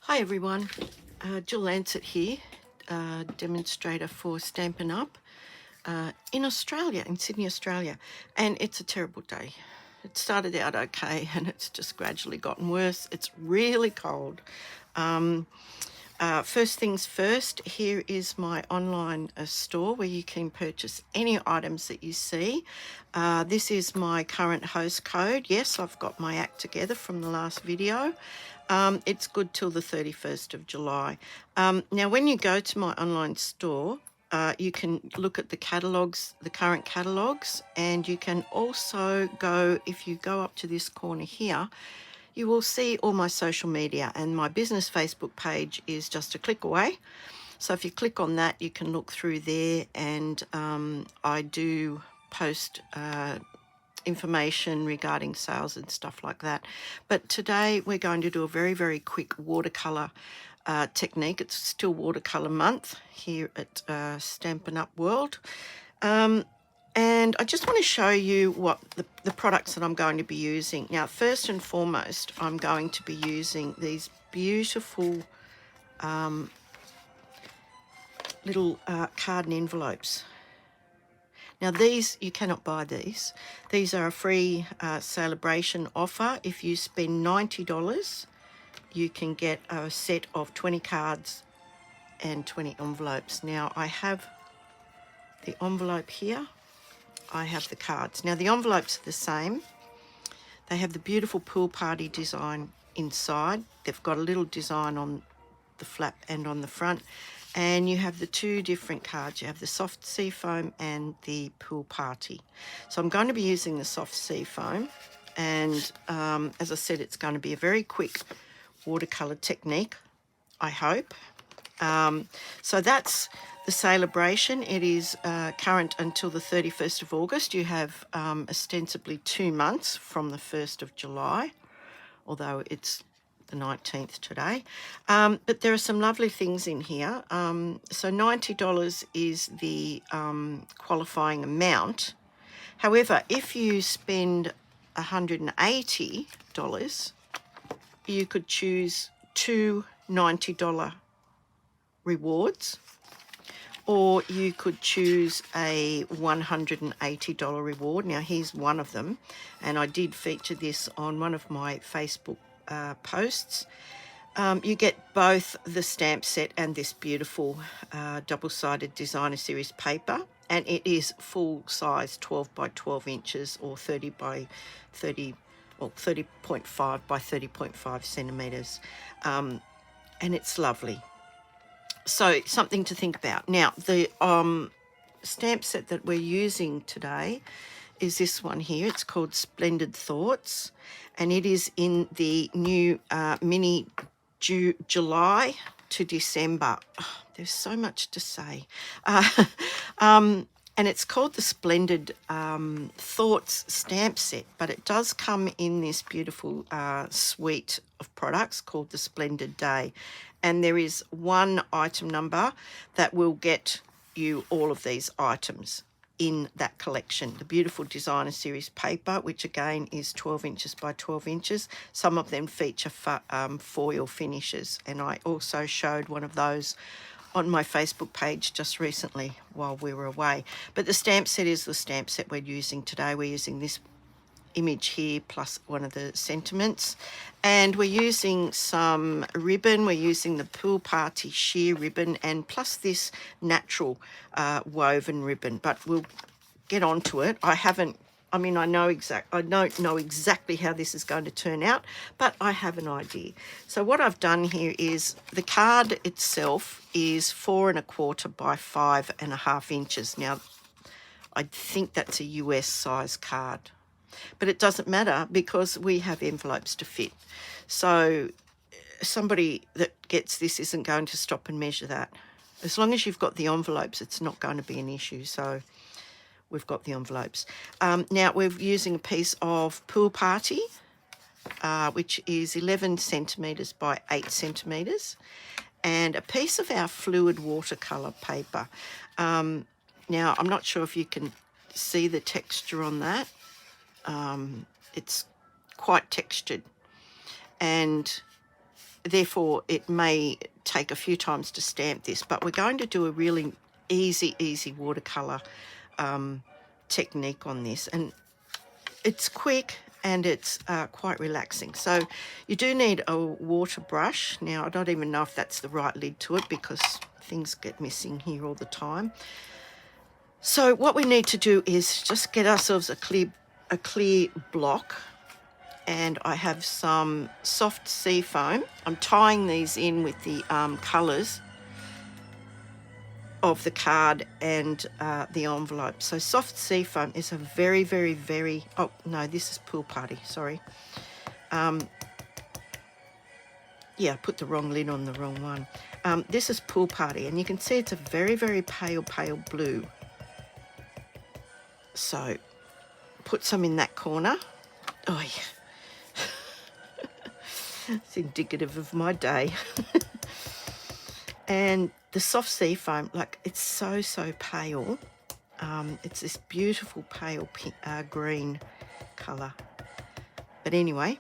Hi everyone, Jill Lancet here, demonstrator for Stampin' Up! In Australia, in Sydney, Australia, and it's a terrible day. It started out okay and it's just gradually gotten worse. It's really cold. First things first, here is my online store where you can purchase any items that you see. This is my current host code. Yes, I've got my act together from the last video. It's good till the 31st of July. Now, when you go to my online store, you can look at the catalogues, the current catalogues, and you can also go, if you go up to this corner here, you will see all my social media, and my business Facebook page is just a click away. So if you click on that, you can look through there, and I do post information regarding sales and stuff like that. But today we're going to do a very, very quick watercolour technique. It's still watercolour month here at Stampin' Up! World. And I just want to show you what the products that I'm going to be using. Now, first and foremost, I'm going to be using these beautiful little card and envelopes. Now, these, you cannot buy these. These are a free celebration offer. If you spend $90, you can get a set of 20 cards and 20 envelopes. Now, I have the envelope here. I have the cards. Now, the envelopes are the same. They have the beautiful pool party design inside. They've got a little design on the flap and on the front. And you have the two different cards. You have the soft sea foam and the pool party. So I'm going to be using the soft sea foam. And as I said, it's going to be a very quick watercolour technique, I hope. So that's the celebration. It is current until the 31st of August. You have ostensibly 2 months from the 1st of July, although it's the 19th today. But there are some lovely things in here. So $90 is the qualifying amount. However, if you spend $180, you could choose two $90 rewards, or you could choose a $180 reward. Now, here's one of them, and I did feature this on one of my Facebook posts. You get both the stamp set and this beautiful double-sided designer series paper, and it is full size 12 by 12 inches or 30 by 30, well, 30.5 by 30.5 centimeters, and it's lovely. So something to think about. Now, the stamp set that we're using today is this one here. It's called Splendid Thoughts, and it is in the new mini July to December. Oh, there's so much to say. And it's called the Splendid Thoughts stamp set, but it does come in this beautiful suite of products called the Splendid Day. And there is one item number that will get you all of these items in that collection. The beautiful designer series paper, which again is 12 inches by 12 inches. Some of them feature foil finishes, and I also showed one of those on my Facebook page just recently while we were away. But the stamp set is the stamp set we're using today. We're using this image here plus one of the sentiments, and we're using some ribbon. We're using the pool party sheer ribbon and plus this natural woven ribbon, but we'll get onto it. I don't know exactly how this is going to turn out, but I have an idea. So what I've done here is the card itself is 4 1/4 by 5 1/2 inches. Now, I think that's a US size card, but it doesn't matter because we have envelopes to fit. So somebody that gets this isn't going to stop and measure that. As long as you've got the envelopes, it's not going to be an issue. So we've got the envelopes. Now we're using a piece of pool party, which is 11 centimetres by 8 centimetres, and a piece of our fluid watercolour paper. Now, I'm not sure if you can see the texture on that. It's quite textured, and therefore it may take a few times to stamp this, but we're going to do a really easy watercolour technique on this, and it's quick and it's quite relaxing. So you do need a water brush. Now I don't even know if that's the right lid to it because things get missing here all the time. So what we need to do is just get ourselves a clear block, and I have some soft sea foam. I'm tying these in with the colours of the card and the envelope. So soft sea foam is a very, oh no, this is Pool Party, sorry. Yeah, I put the wrong lid on the wrong one. This is Pool Party, and you can see it's a very, pale blue. So put some in that corner. Oh yeah. It's indicative of my day. And the soft sea foam, like, it's so pale. It's this beautiful pale green colour. But anyway,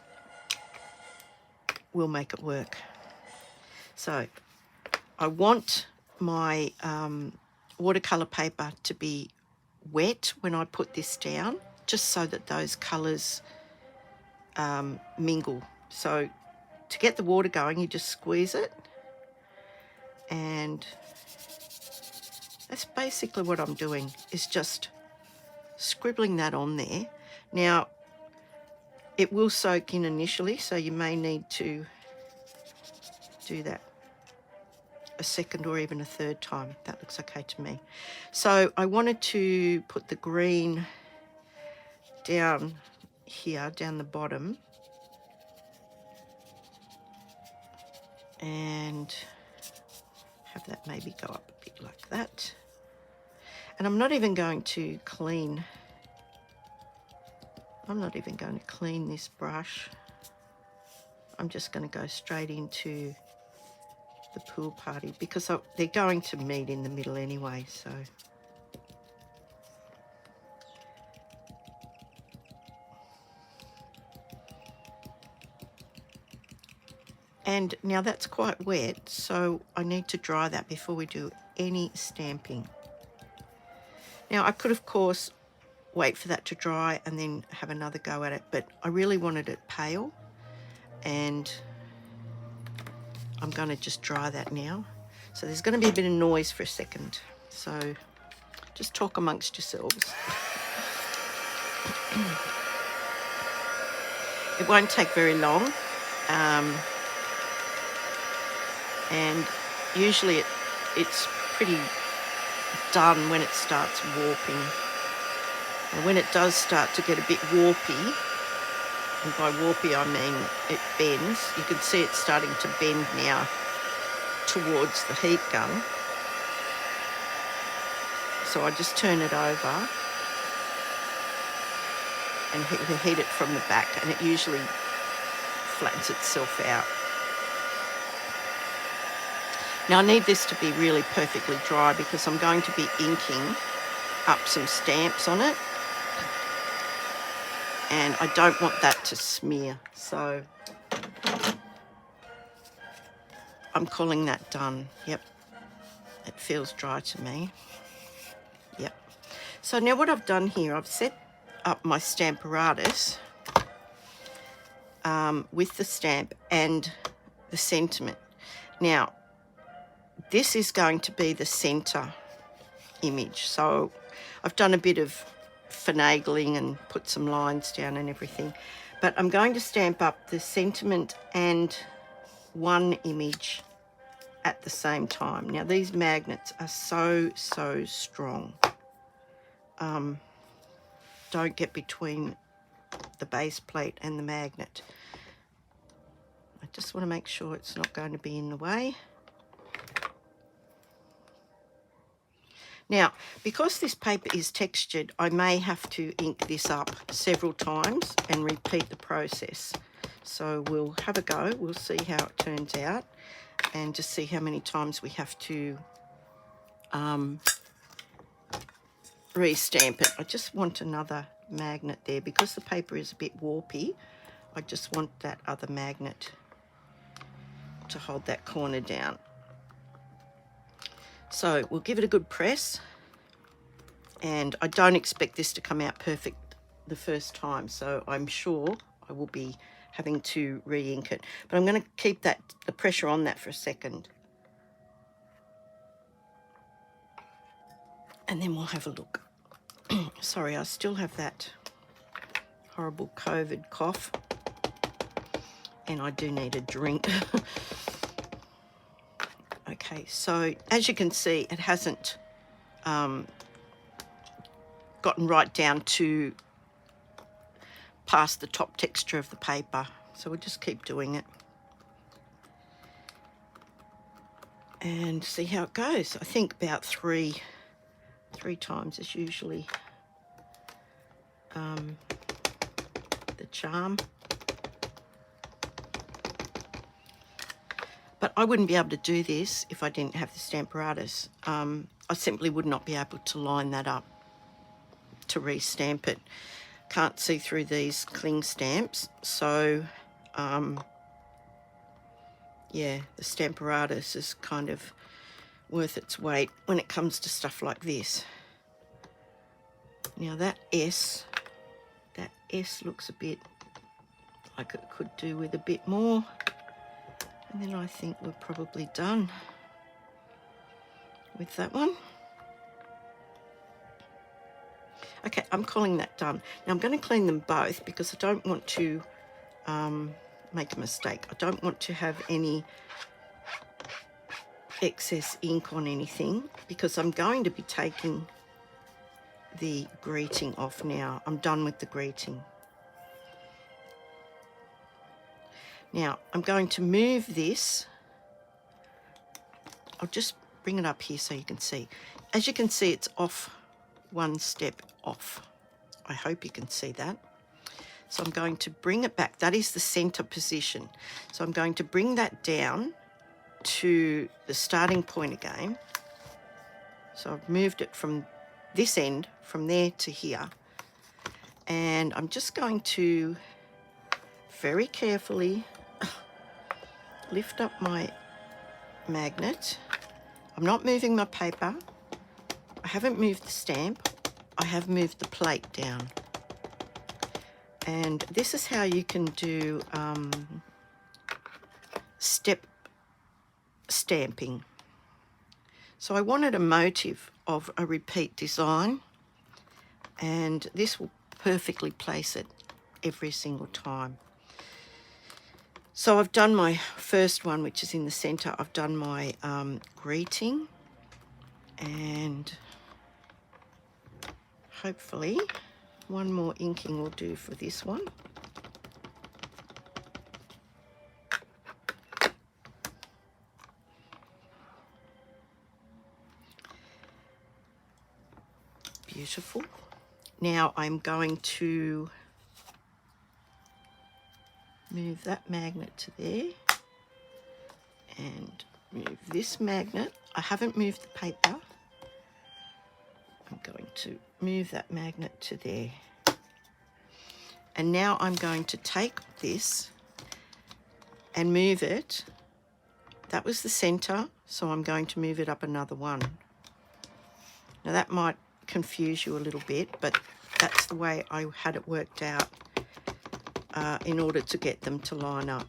we'll make it work. So I want my watercolour paper to be wet when I put this down, just so that those colours mingle. So to get the water going, you just squeeze it, and that's basically what I'm doing, is just scribbling that on there. Now it will soak in initially, so you may need to do that a second or even a third time. That looks okay to me. So I wanted to put the green down here, down the bottom, and have that maybe go up a bit like that. And I'm not even going to clean this brush. I'm just going to go straight into the Pool Party because they're going to meet in the middle anyway, so. And now that's quite wet, so I need to dry that before we do any stamping. Now I could, of course, wait for that to dry and then have another go at it, but I really wanted it pale, and I'm going to just dry that now. So there's going to be a bit of noise for a second, so just talk amongst yourselves. It won't take very long, and usually it's pretty done when it starts warping. And when it does start to get a bit warpy, and by warpy I mean it bends, you can see it's starting to bend now towards the heat gun. So I just turn it over and heat it from the back, and it usually flattens itself out. Now I need this to be really perfectly dry because I'm going to be inking up some stamps on it, and I don't want that to smear, so I'm calling that done. Yep, it feels dry to me. Yep. So now what I've done here, I've set up my Stamparatus with the stamp and the sentiment. Now this is going to be the center image, so I've done a bit of finagling and put some lines down and everything, but I'm going to stamp up the sentiment and one image at the same time. Now these magnets are so strong. Don't get between the base plate and the magnet. I just want to make sure it's not going to be in the way. Now, because this paper is textured, I may have to ink this up several times and repeat the process. So we'll have a go, we'll see how it turns out, and just see how many times we have to re-stamp it. I just want another magnet there. Because the paper is a bit warpy, I just want that other magnet to hold that corner down. So we'll give it a good press, and I don't expect this to come out perfect the first time, so I'm sure I will be having to re-ink it. But I'm going to keep the pressure on that for a second. And then we'll have a look. Sorry, I still have that horrible COVID cough, and I do need a drink. Okay, so as you can see, it hasn't gotten right down to past the top texture of the paper, so we'll just keep doing it and see how it goes. I think about three times is usually the charm. But I wouldn't be able to do this if I didn't have the Stamparatus. I simply would not be able to line that up to re-stamp it. Can't see through these cling stamps, so yeah, the Stamparatus is kind of worth its weight when it comes to stuff like this. Now that S looks a bit like it could do with a bit more. And then I think we're probably done with that one. Okay, I'm calling that done. Now I'm going to clean them both because I don't want to make a mistake. I don't want to have any excess ink on anything because I'm going to be taking the greeting off now. I'm done with the greeting. Now I'm going to move this. I'll just bring it up here so you can see. As you can see, it's off, one step off. I hope you can see that. So I'm going to bring it back. That is the center position. So I'm going to bring that down to the starting point again. So I've moved it from this end, from there to here. And I'm just going to very carefully lift up my magnet. I'm not moving my paper. I haven't moved the stamp. I have moved the plate down. And this is how you can do step stamping. So I wanted a motive of a repeat design, and this will perfectly place it every single time. So I've done my first one, which is in the center. I've done my greeting, and hopefully one more inking will do for this one. Beautiful. Now I'm going to move that magnet to there and move this magnet. I haven't moved the paper. I'm going to move that magnet to there. And now I'm going to take this and move it. That was the center, so I'm going to move it up another one. Now that might confuse you a little bit, but that's the way I had it worked out in order to get them to line up.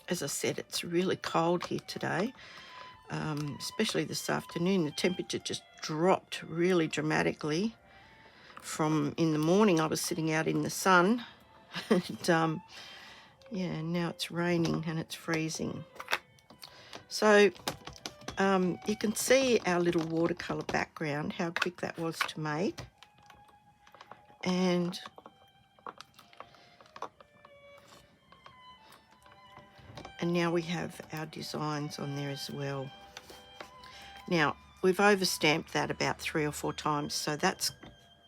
As I said, it's really cold here today, especially this afternoon. The temperature just dropped really dramatically. From in the morning I was sitting out in the sun and yeah, now it's raining and it's freezing. So you can see our little watercolor background, how quick that was to make. And now we have our designs on there as well. Now we've overstamped that about 3 or 4 times, so that's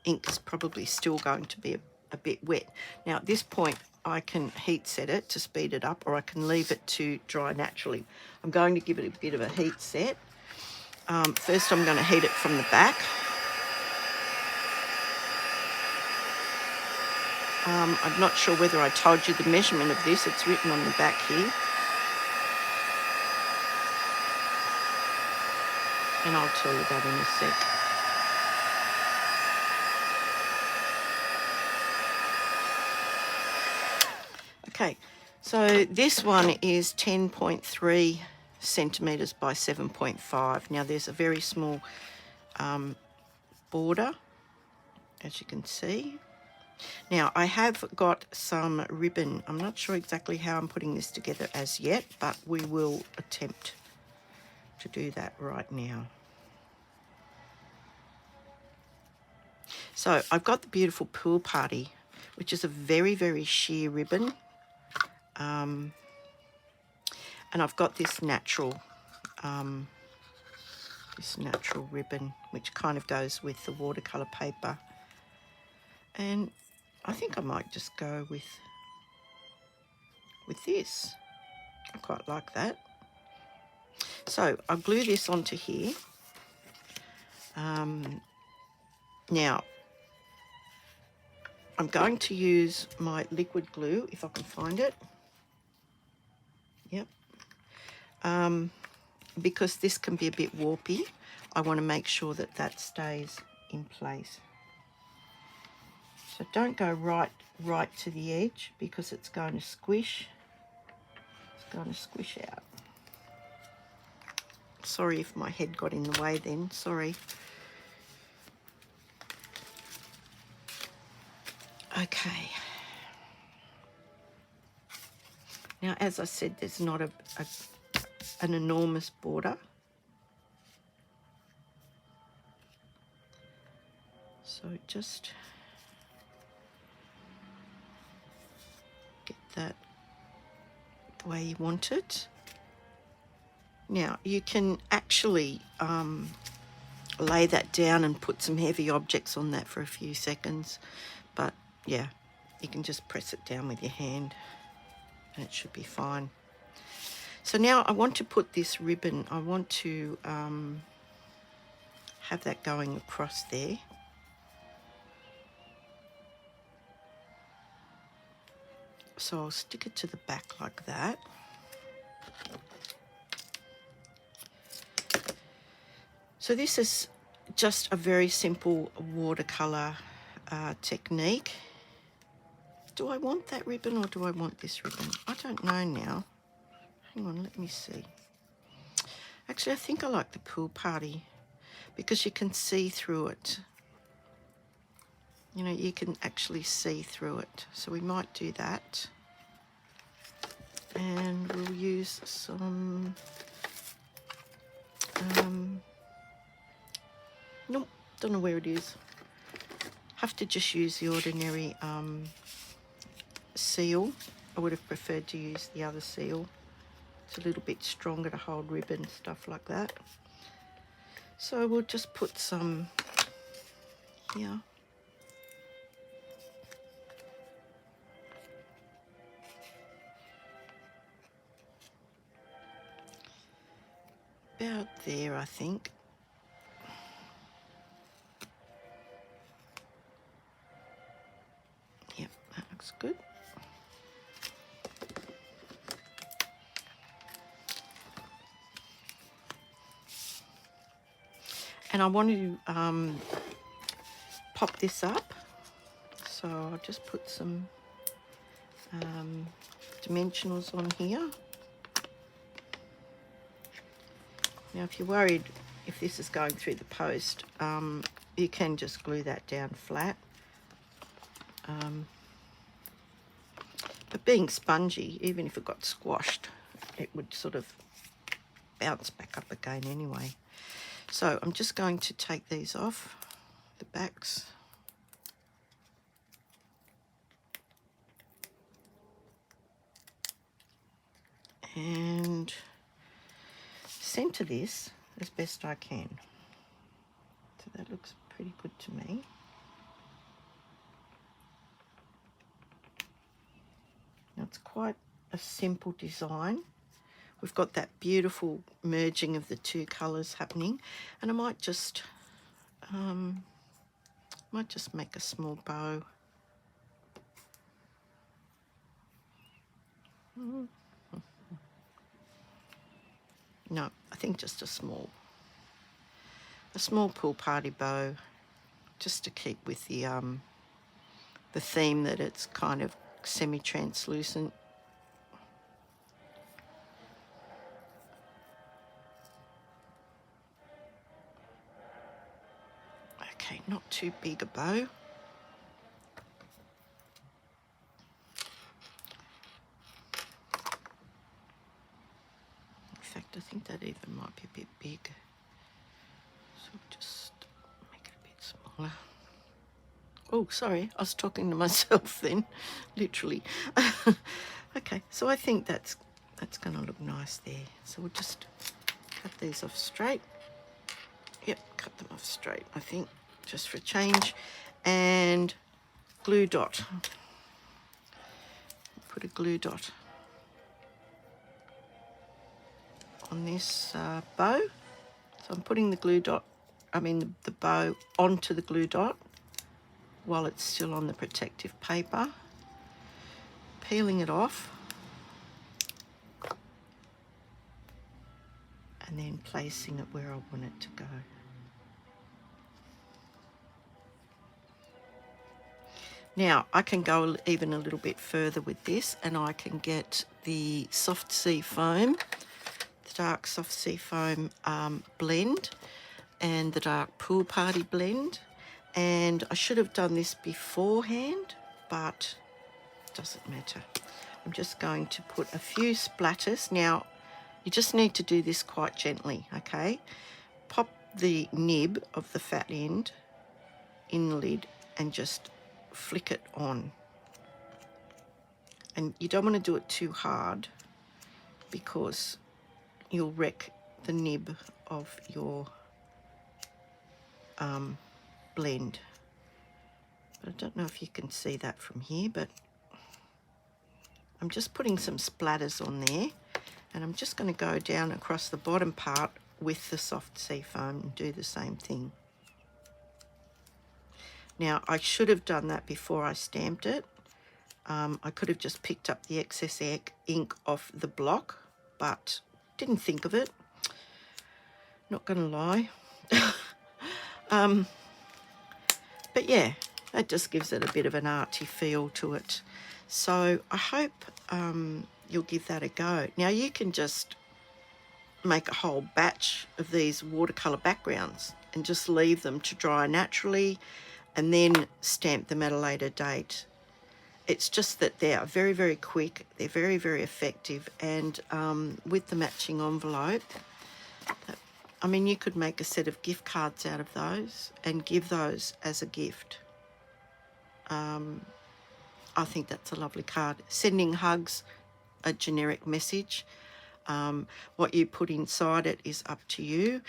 ink is probably still going to be a bit wet. Now at this point I can heat set it to speed it up, or I can leave it to dry naturally. I'm going to give it a bit of a heat set First I'm going to heat it from the back. I'm not sure whether I told you the measurement of this. It's written on the back here. And I'll tell you that in a sec. Okay, so this one is 10.3 centimetres by 7.5. Now there's a very small border, as you can see. Now I have got some ribbon. I'm not sure exactly how I'm putting this together as yet, but we will attempt to do that right now. So I've got the beautiful Pool Party, which is a very, very sheer ribbon. And I've got this natural ribbon, which kind of goes with the watercolour paper. And I think I might just go with this. I quite like that. So I'll glue this onto here. Now, I'm going to use my liquid glue, if I can find it. Yep. Because this can be a bit warpy, I want to make sure that that stays in place. So don't go right to the edge, because it's going to squish. It's going to squish out. Sorry if my head got in the way then, sorry. Okay. Now, as I said, there's not an enormous border. So just get that the way you want it. Now, you can actually lay that down and put some heavy objects on that for a few seconds. But, yeah, you can just press it down with your hand and it should be fine. So now I want to put this ribbon, I want to have that going across there. So I'll stick it to the back like that. So this is just a very simple watercolour technique. Do I want that ribbon or do I want this ribbon? I don't know now. Hang on, let me see. Actually, I think I like the Pool Party because you can see through it. You know, you can actually see through it. So we might do that. And we'll use some... nope, don't know where it is. Have to just use the ordinary seal. I would have preferred to use the other seal. It's a little bit stronger to hold ribbon, stuff like that. So we'll just put some here. About there, I think. Yep, that looks good. And I want to pop this up, so I'll just put some dimensionals on here. Now, if you're worried if this is going through the post, you can just glue that down flat. But being spongy, even if it got squashed, it would sort of bounce back up again anyway. So I'm just going to take these off, the backs. And centre this as best I can. So that looks pretty good to me. Now it's quite a simple design. we've got that beautiful merging of the two colours happening. And I might just make a small bow. No, I think just a small pool party bow, just to keep with the theme that it's kind of semi-translucent. Okay, not too big a bow. In fact, I think that even might be a bit big. So just make it a bit smaller. Oh, sorry, I was talking to myself then, literally. Okay, so I think that's going to look nice there. So we'll just cut these off straight. Yep, cut them off straight, I think, just for a change. And glue dot. Put a glue dot on this bow. So I'm putting the the bow onto the glue dot while it's still on the protective paper, peeling it off, and then placing it where I want it to go. Now I can go even a little bit further with this, and I can get the soft sea foam, the dark soft sea foam blend, and the dark pool party blend. And I should have done this beforehand, but it doesn't matter. I'm just going to put a few splatters. Now you just need to do this quite gently, okay? Pop the nib of the fat end in the lid and just flick it on. And you don't want to do it too hard because you'll wreck the nib of your blend. But I don't know if you can see that from here, but I'm just putting some splatters on there, and I'm just going to go down across the bottom part with the soft sea foam and do the same thing. Now, I should have done that before I stamped it. I could have just picked up the excess ink off the block, but didn't think of it. Not going to lie. But yeah, that just gives it a bit of an arty feel to it. So I hope you'll give that a go. Now, you can just make a whole batch of these watercolour backgrounds and just leave them to dry naturally, and then stamp them at a later date. It's just that they are very, very quick. They're very, very effective. And with the matching envelope, I mean, you could make a set of gift cards out of those and give those as a gift. I think that's a lovely card. Sending hugs, a generic message. What you put inside it is up to you.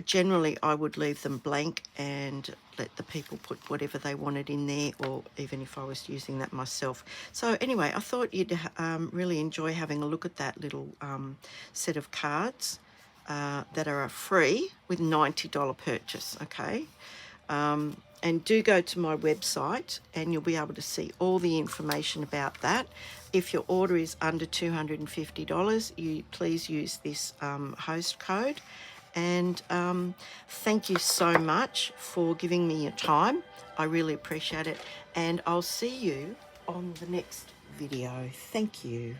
Generally, I would leave them blank and let the people put whatever they wanted in there, or even if I was using that myself. So anyway, I thought you'd really enjoy having a look at that little set of cards that are free with $90 purchase, okay? And do go to my website and you'll be able to see all the information about that. If your order is under $250, you please use this host code. And thank you so much for giving me your time. I really appreciate it. And I'll see you on the next video. Thank you.